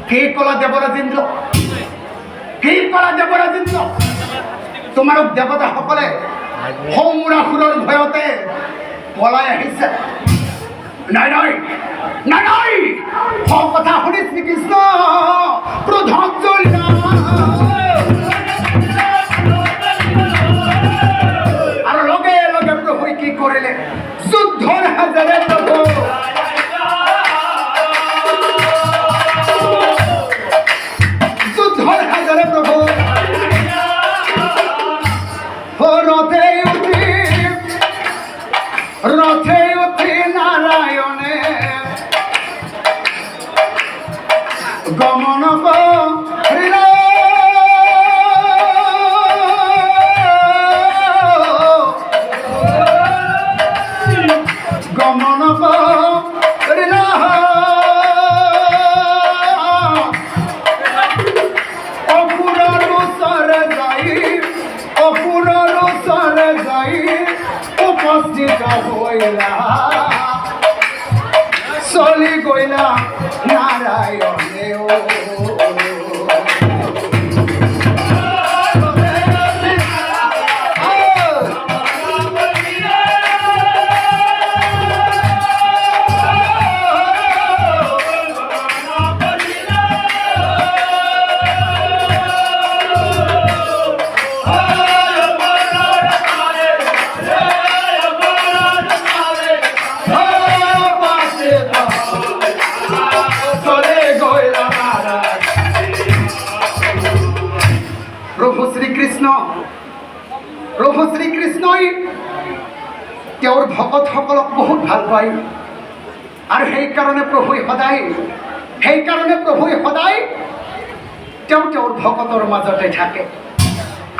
কি কলা দেৱৰাজেন্দ্ৰ, কি কলা দেৱৰাজেন্দ্ৰ, তোমালোক দেৱতাসকলে সৌমুৰাসুৰৰ ভয়তে পলাই আহিছে। নাই নাই নাই নাই, কথা শুনি শ্ৰীকৃষ্ণ ক্ৰোধত জ্বলিল আৰু লগে লগে প্ৰভুই কি কৰিলে, যুদ্ধৰ হাজাৰে প্ৰভু রথে উঠি নারায়ণে গমন করিল, গমন করিল অপুরর সরে যাই, অপুরর সরে যাই উপস্থিত হইলা, চলি গইলা নারায়ণে ও প্ৰভু শ্ৰীকৃষ্ণই তেওঁৰ ভকতসকলক বহুত ভাল পায় আৰু সেইকাৰণে প্ৰভুই সদায় তেওঁৰ ভকতৰ মাজতে থাকে।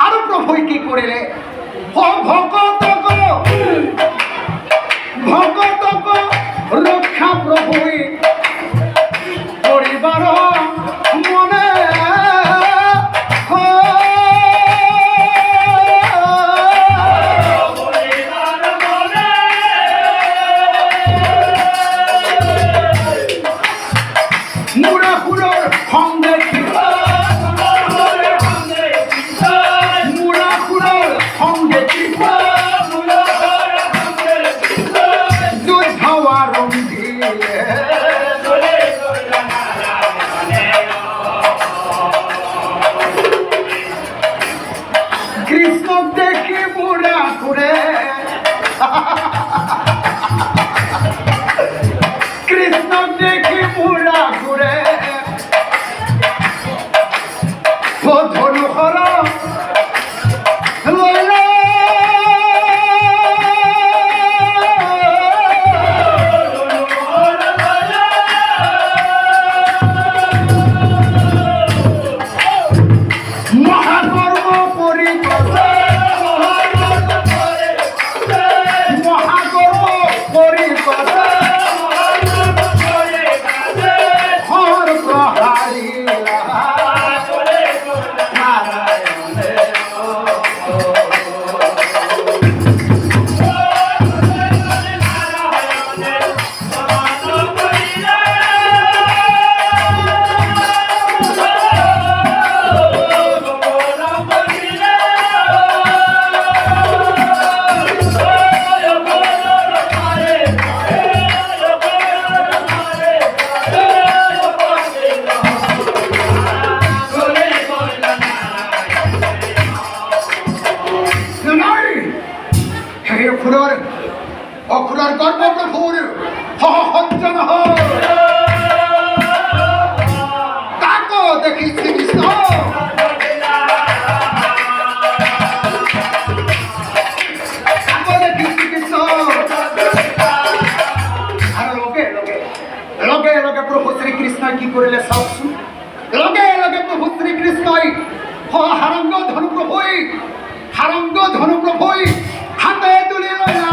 আৰু প্ৰভুই কি কৰিলে, ভকতক ৰক্ষা প্ৰভুই কৰিবাৰ মনে অখুরার গর্ব প্রভুর সঞ্জন তাকো দেখি শ্রীকৃষ্ণ আর লগে লগে প্রভু শ্রীকৃষ্ণ কি করিলে চাওকচোন, লগে লগে প্রভু শ্রীকৃষ্ণই হারঙ্গ ধনু প্রভুই হাতে তুলি লইলা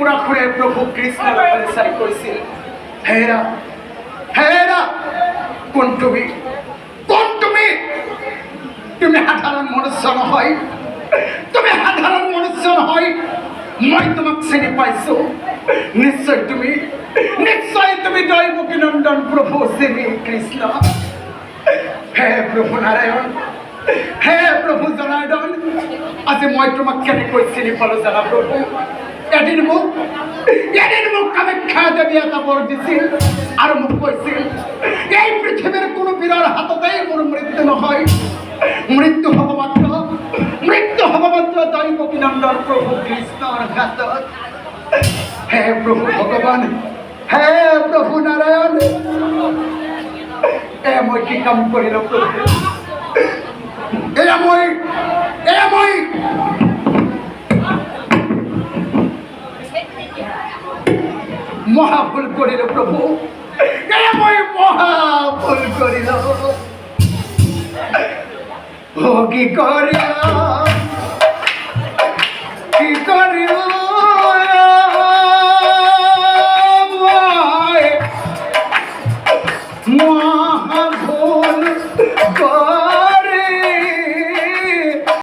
পুরা করে প্রভু কৃষ্ণের উপরে সাই করেছিল। হেরা হেরা কোন তুমি তুমি সাধারণ মনুষ্য নহয়, তুমি সাধারণ মনুষ্য নহয়। মই তোমাক চিনি পাইছো। নিশ্চয় তুমি দৈবকী নন্দন প্রভু শ্রী কৃষ্ণ। হে প্রভু নারায়ণ, হে প্রভু জনাৰ্দন, আজি মই তোমাক কেনেকৈ চিনি পালো জানা প্ৰভু? এদিন মোক কামাখ্যা দেৱী এটা বৰ দিছিল আৰু মোক কৈছিল, এই পৃথিৱীৰ কোনো বীৰৰ হাততেই মোৰ মৃত্যু নহয়, মৃত্যু হ'ব মাত্ৰ দৈবকী নন্দন প্ৰভু কৃষ্ণৰ হাতত। হে প্ৰভু ভগৱান, হে প্ৰভু নাৰায়ণ, মই কি কাম কৰিলো প্ৰভু? এয়া মই মহাভুল কৰিলো প্ৰভু, এয়া মই মহাভুল কৰিলো। কি কৰিলো